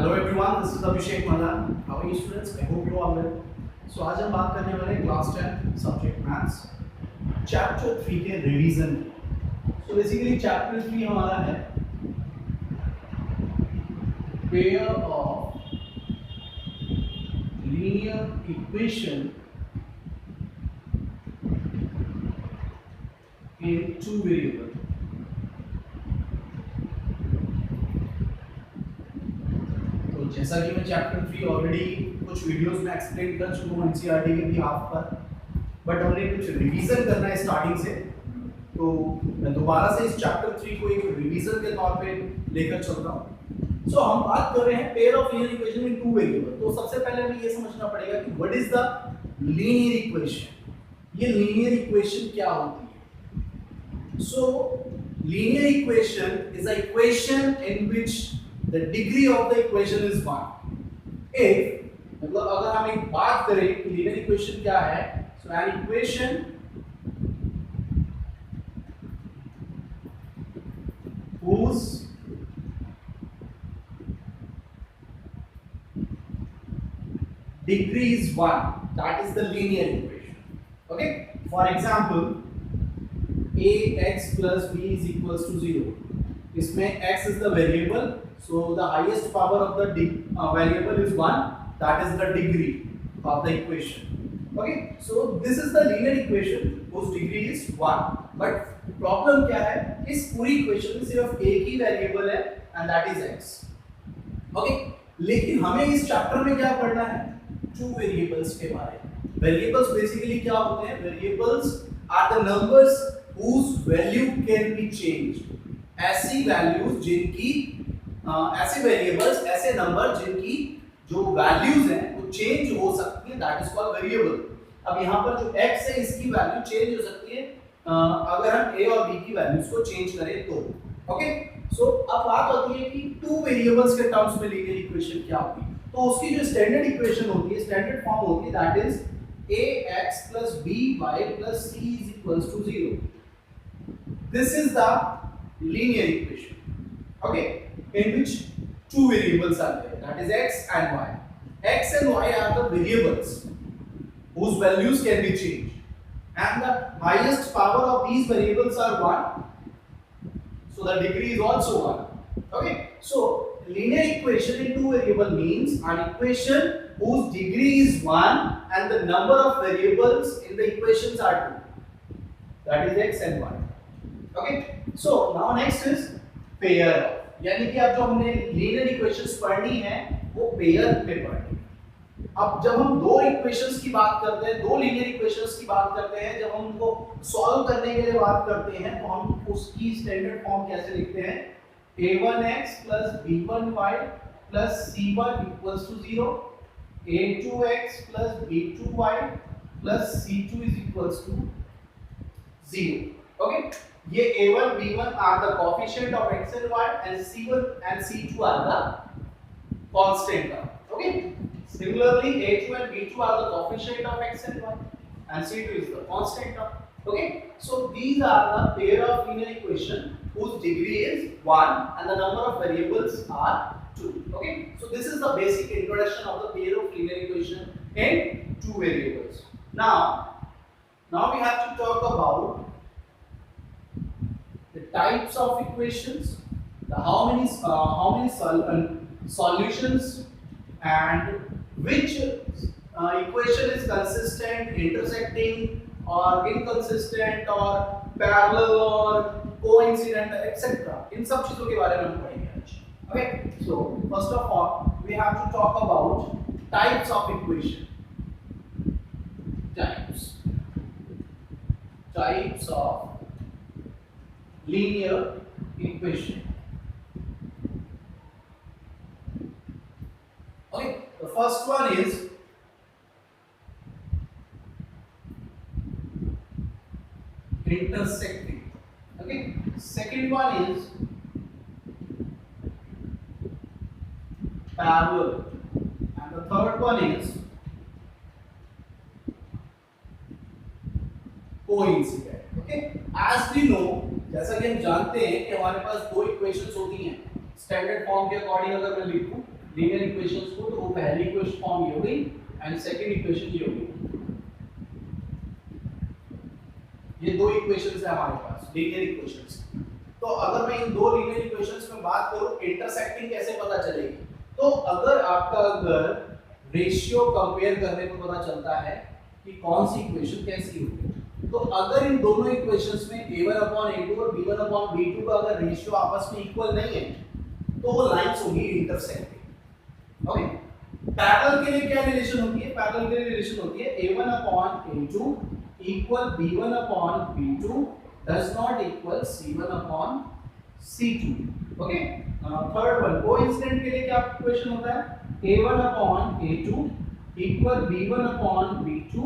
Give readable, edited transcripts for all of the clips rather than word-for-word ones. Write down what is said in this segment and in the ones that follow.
Hello everyone, this is Abhishek Madan. How are you students? I hope you all well. So आज हम बात करने वाले हैं क्लास 10 सब्जेक्ट मैथ्स चैप्टर 3 के रिवीजन। So बेसिकली चैप्टर 3 हमारा है pair of linear equation in two variable. जैसा कि मैं चैप्टर 3 ऑलरेडी कुछ वीडियोस में एक्सप्लेन कर चुका हूँ एनसीईआरटी के बिहाफ पर, बट हमने कुछ रिवीजन करना है स्टार्टिंग से, तो मैं दोबारा से इस चैप्टर 3 को एक रिवीजन के तौर पे लेकर चल रहा हूँ। सो हम बात कर रहे हैं pair of linear equation in two variable. तो सबसे पहले हमें ये समझना पड़ेगा कि what is the linear equation. ये लीनियर इक्वेशन क्या होती है? सो linear equation is a equation in which the degree of the equation is 1. If मतलब अगर हम एक बात करें कि लीनियर इक्वेशन क्या है, so an equation whose degree is 1, that is the linear equation. Okay, for example ax plus b is equals to 0. इसमें x is the variable, so the highest power of the variable is 1, that is the degree of the equation. Okay, so this is the linear equation whose degree is 1. But problem क्या है, इस पूरी equation में सिर्फ एक ही variable है and that is x. Okay, लेकिन हमें इस chapter में क्या पढ़ना है, two variables के बारे में। Variables basically क्या होते हैं? Variables are the numbers whose value can be changed. ऐसी वैल्यूज जिनकी ऐसे वेरिएबल्स, ऐसे नंबर जिनकी जो वैल्यूज हैं वो चेंज हो सकती है, दैट इज कॉल्ड वेरिएबल। अब यहाँ पर जो x है इसकी वैल्यू चेंज हो सकती है अगर हम a और b की वैल्यूज को चेंज करें तो। ओके, सो अब बात होती है कि टू वेरिएबल्स के टर्म्स में लीनियर इक्वेशन क्या होती है। तो उसकी जो स्टैंडर्ड इक्वेशन होती है, स्टैंडर्ड फॉर्म होती है, that is ax plus by plus c is equals to 0. This is the linear equation, okay, in which two variables are there, that is x and y. X and y are the variables whose values can be changed, and the highest power of these variables are 1, so the degree is also 1. Okay, so linear equation in two variable means an equation whose degree is 1 and the number of variables in the equations are 2, that is x and y. Okay, so now next is pair, यानी कि अब जो हमने linear equations पढ़नी है वो pair में पढ़नी है। अब जब हम दो इक्वेशंस की बात करते हैं, दो लीनियर इक्वेशंस की बात करते हैं, जब हम उनको सॉल्व करने के लिए बात करते हैं तो हम उसकी स्टैंडर्ड फॉर्म कैसे लिखते हैं? a1x plus b1y plus c1 equals to 0, a2x plus b2y plus c2 is equals to 0. Okay, ये a1 b1 are the coefficient of x and y and c1 and c2 are the constant term. Okay, similarly a2 and b2 are the coefficient of x and y and c2 is the constant term. Okay, so these are the pair of linear equation whose degree is 1 and the number of variables are 2. Okay, so this is the basic introduction of the pair of linear equation in two variables. Now we have to talk about the types of equations, how many solutions, and which equation is consistent, intersecting, or inconsistent, or parallel, or coincident, etc. इन सब चीजों के बारे में हम पढ़ेंगे आज। Okay, so first of all we have to talk about types of equation. Types of linear equation. Okay, the first one is intersecting. Okay, second one is parallel, and the third one is coincident. Okay, as we know, जैसा कि हम जानते हैं कि हमारे पास दो equations होती हैं स्टैंडर्ड फॉर्म के अकॉर्डिंग। अगर मैं लिखूं लीनियर इक्वेशंस को, तो वो पहली इक्वेशन फॉर्म ये हो गई एंड सेकंड इक्वेशन ये हो गई। ये दो इक्वेशंस है हमारे पास लीनियर इक्वेशंस। तो अगर मैं इन दो लीनियर इक्वेशंस में बात करूं इंटरसेक्टिंग कैसे पता चलेगी, तो अगर रेशियो कंपेयर करने पर पता चलता है कि कौन सी इक्वेशन कैसी होगी, तो अगर इन दोनों इक्वेशंस में a1/a2 और b1/b2 का अगर रेशियो आपस में इक्वल नहीं है तो वो लाइंस होगी इंटरसेक्टिंग। ओके, पैरेलल के लिए क्या रिलेशन होती है? पैरेलल के लिए रिलेशन होती है a1/a2 equal b1/b2 does not equal c1/c2। Okay, third one coincident के लिए क्या इक्वेशन होता है? a1/a2 equal b1/b2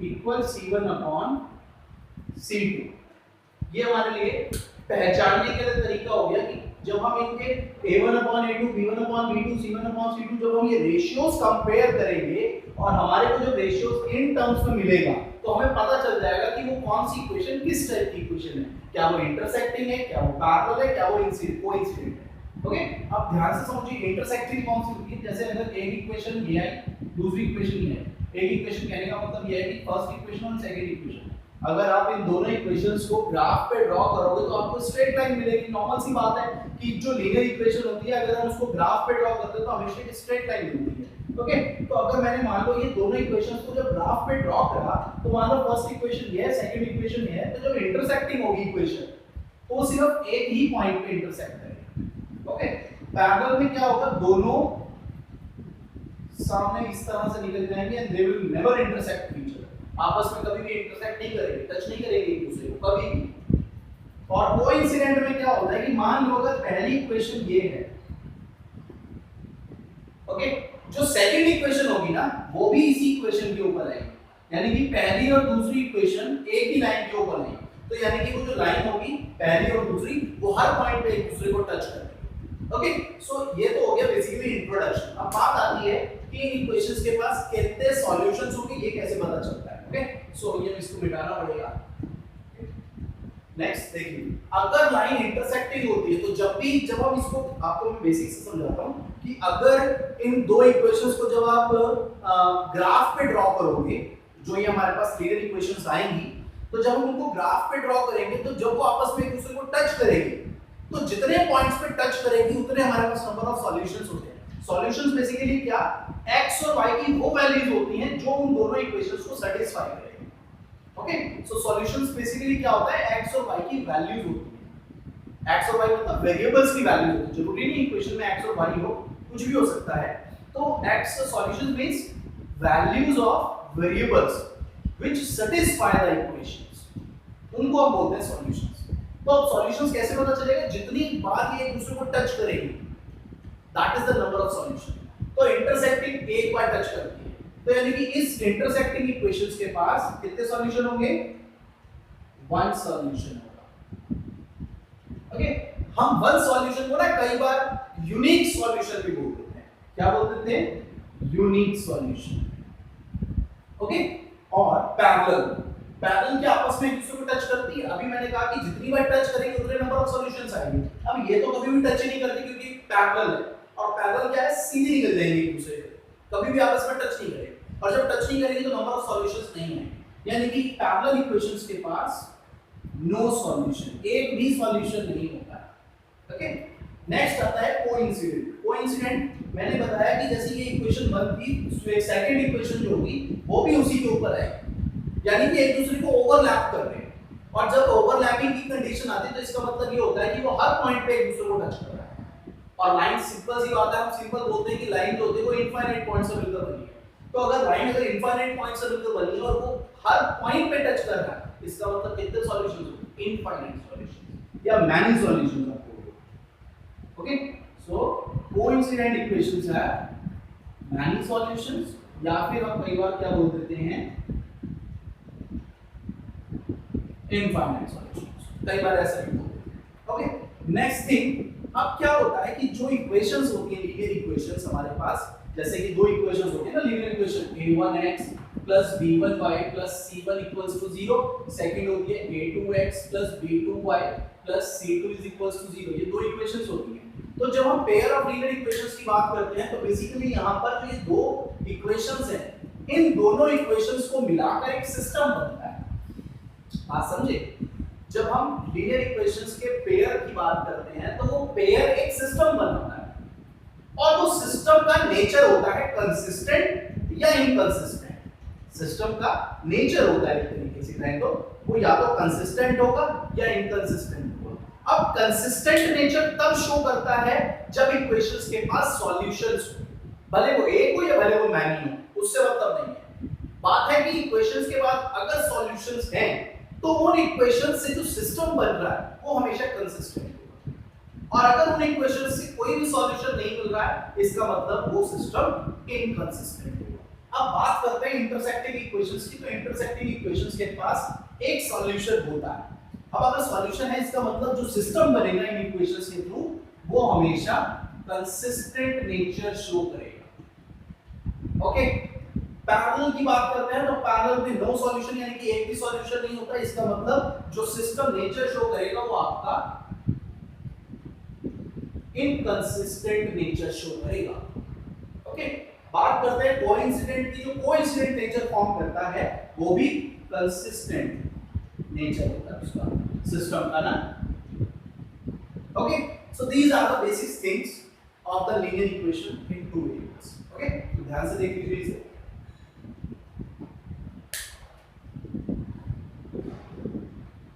equal c1/c2। ये हमारे लिए पहचानने के लिए तरीका हो गया कि जब हम इनके a1/a2 b1/b2 c1/c2 जब हम ये रेशियोज कंपेयर करेंगे और हमारे को जब रेशियोज इन टर्म्स में मिलेगा तो हमें पता चल जाएगा कि वो कौन सी इक्वेशन किस टाइप की इक्वेशन है, क्या वो इंटरसेक्टिंग है, क्या वो पैरेलल है, क्या वो कोइंसिडेंट है। ओके, अब ध्यान से समझिए इंटरसेक्टिंग कौन सी होती है। जैसे अगर एक इक्वेशन ये है, दूसरी इक्वेशन ये है। एक इक्वेशन कहने का मतलब ये है कि फर्स्ट इक्वेशन और सेकंड इक्वेशन, अगर आप इन दोनों इक्वेशंस को ग्राफ पे ड्रॉ करोगे तो आपको स्ट्रेट लाइन मिलेगी। नॉर्मल सी बात है कि जो लीनियर इक्वेशन होती है अगर हम उसको ग्राफ पे ड्रॉ करते हैं तो हमेशा एक स्ट्रेट लाइन मिलती है। ओके, तो अगर मैंने मान लो ये दोनों इक्वेशंस को जब ग्राफ पे ड्रॉ करा तो मान लो फर्स्ट इक्वेशन ये है, सेकंड इक्वेशन ये है, तो जब इंटरसेक्टिंग होगी इक्वेशन तो वो सिर्फ एक ही पॉइंट पे इंटरसेक्ट करेगी। ओके, पैरेलल में क्या होगा, दोनों सामने इस तरह से निकल जाएंगे and they will never intersect each other. आपस में कभी भी इंटरसेक्ट नहीं करेंगे, टच नहीं करेंगे एक दूसरे को कभी भी। और कोइंसिडेंट में क्या होता है कि मान लो अगर पहली इक्वेशन ये है, ओके, जो सेकंड इक्वेशन होगी ना वो भी इसी इक्वेशन के ऊपर आएगी, यानी कि पहली और दूसरी इक्वेशन एक ही लाइन के ऊपर आएगी। तो यानी कि वो जो लाइन होगी पहली और दूसरी वो हर पॉइंट पे एक दूसरे को टच करेगी। ओके, सो ये तो हो गया बेसिकली इंट्रोडक्शन। अब बात आती है कि इन इक्वेशंस के पास कितने सॉल्यूशंस होंगे, ये कैसे पता चलता है। ओके, सो ये इसको मिटाना पड़ेगा। नेक्स्ट देखिए, अगर लाइन इंटरसेक्टिंग होती है तो जब हम इसको, आपको मैं बेसिक से समझाता हूं कि अगर इन दो इक्वेशंस को जब आप ग्राफ पे ड्रॉ करोगे, जो ये हमारे पास लीनियर इक्वेशंस आएंगी, तो जब हम उनको ग्राफ पे ड्रॉ करेंगे तो जब वो आपस में एक दूसरे को टच करेंगे तो जितने पॉइंट्स पे टच करेंगी उतने हमारे पास नंबर ऑफ सॉल्यूशंस होते हैं। सॉल्यूशंस बेसिकली क्या, x और y की वो वैल्यूज होती हैं जो उन दोनों इक्वेशंस को सैटिस्फाई करेंगे। ओके, सो सॉल्यूशंस बेसिकली क्या होता है, x और y की वैल्यूज होती हैं। x और y मतलब वेरिएबल्स की वैल्यूज होती है, जरूरी नहीं इक्वेशन में x और y हो, कुछ भी हो सकता है। तो x solutions means values of variables which satisfy the equations, उनको हम बोलते हैं सॉल्यूशंस। तो अब सॉल्यूशंस कैसे पता चलेगा, जितनी बार ये एक दूसरे को टच करेंगे that is the number of solution. तो इंटरसेक्टिंग एक बार टच करती है, तो यानी कि इस इंटरसेक्टिंग इक्वेशंस के पास कितने सॉल्यूशन होंगे, वन सॉल्यूशन होगा। ओके, हम वन सॉल्यूशन को ना कई बार यूनिक सॉल्यूशन भी बोल देते हैं। क्या बोल देते हैं, यूनिक सॉल्यूशन। ओके, और पैरेलल क्या आपस में एक दूसरे को टच करती है। अभी मैंने कहा कि जितनी बार टच करेंगे उतने नंबर ऑफ सॉल्यूशंस आएंगे। अब ये तो कभी भी टच ही नहीं करती क्योंकि पैरेलल है, और पैरेलल क्या है, सीधे निकल जाएंगे एक दूसरे से, कभी भी आपस में टच नहीं करेंगे। और जब टच नहीं करेंगे तो नंबर ऑफ सॉल्यूशंस नहीं आएंगे, यानी कि पैरेलल इक्वेशंस के पास नो सॉल्यूशन, एक भी सॉल्यूशन नहीं होता है। ओके, नेक्स्ट आता है कोइंसिडेंट। कोइंसिडेंट मैंने बताया कि जैसे ये इक्वेशन बनती तो सेकंड इक्वेशन जो होगी वो भी उसी के ऊपर आएगी, यानी कि एक दूसरे को ओवरलैप कर रहे हैं। और जब ओवरलैपिंग की कंडीशन आती है तो इसका मतलब ये होता है कि वो हर पॉइंट पे एक दूसरे को टच कर रहा है। और लाइन सिंपल सी बात है, हम सिंपल बोलते हैं कि लाइन जो होती है वो इनफाइनाइट पॉइंट से मिलकर बनी है। तो अगर लाइन अगर इनफाइनाइट पॉइंट से मिलकर बनी है और वो हर पॉइंट पे टच कर रहा है, इसका मतलब कितने सॉल्यूशंस होंगे, इनफाइनाइट सॉल्यूशंस या मैनी सॉल्यूशंस आपको। ओके, सो कोइंसिडेंट इक्वेशंस है मैनी सॉल्यूशंस, या फिर हम कई बार क्या बोल देते हैं, इनफाइनाइट सॉल्यूशंस, कई बार ऐसा भी बोलते हैं। ओके, नेक्स्ट थिंग, अब क्या होता है कि जो इक्वेशंस होती हैं लीनियर इक्वेशंस हमारे पास, जैसे कि दो इक्वेशंस होती है ना linear equation, a1x plus b1y plus c1 equals to 0, second होती है a2x plus b2y plus c2 is equals to 0। ये दो इक्वेशंस होती हैं। तो जब हम पेयर ऑफ लीनियर इक्वेशंस की बात करते हैं तो बेसिकली यहाँ पर जो ये दो इक्वेशंस हैं इन दोनों इक्वेशंस को मिलाकर एक सिस्टम बनता है। बात समझे? जब हम लीनियर इक्वेशंस के पेयर की बात करते हैं तो वो पेयर एक सिस्टम बनाता है और वो सिस्टम का नेचर होता है कंसिस्टेंट या इनकंसिस्टेंट। सिस्टम का नेचर होता है एक तरीके से कहें तो वो या तो कंसिस्टेंट होगा या इनकंसिस्टेंट होगा। अब कंसिस्टेंट नेचर तब शो करता है जब इक्वेशंस के पास सॉल्यूशंस हो, भले वो एक हो या भले वो मैनी हो, उससे मतलब नहीं है। बात है कि इक्वेशंस के बाद अगर सॉल्यूशंस हैं तो उन इक्वेशंस से जो सिस्टम बन रहा है वो हमेशा कंसिस्टेंट होगा और अगर उन इक्वेशंस से कोई भी सॉल्यूशन नहीं मिल रहा है इसका मतलब वो सिस्टम इनकंसिस्टेंट होगा। अब बात करते हैं इंटरसेक्टिंग इक्वेशंस की। तो इंटरसेक्टिंग इक्वेशंस के पास एक सॉल्यूशन होता है। अब अगर सॉल्यूशन है इसका मतलब जो सिस्टम बनेगा इन इक्वेशंस के थ्रू वो हमेशा कंसिस्टेंट नेचर शो करेगा। ओके, पैरेलल की बात करते हैं तो पैरेलल में नो सॉल्यूशन यानी कि एक भी सॉल्यूशन नहीं होता। इसका मतलब जो सिस्टम नेचर शो करेगा वो आपका इनकंसिस्टेंट नेचर शो करेगा। ओके, बात करते हैं कोइंसिडेंट की। जो कोइंसिडेंट नेचर फॉर्म करता है वो भी कंसिस्टेंट नेचर होता है उसका सिस्टम का ना। Okay, so these are the basic things of the linear equation in two variables. Okay, तो ध्यान से देख लीजिए इसे।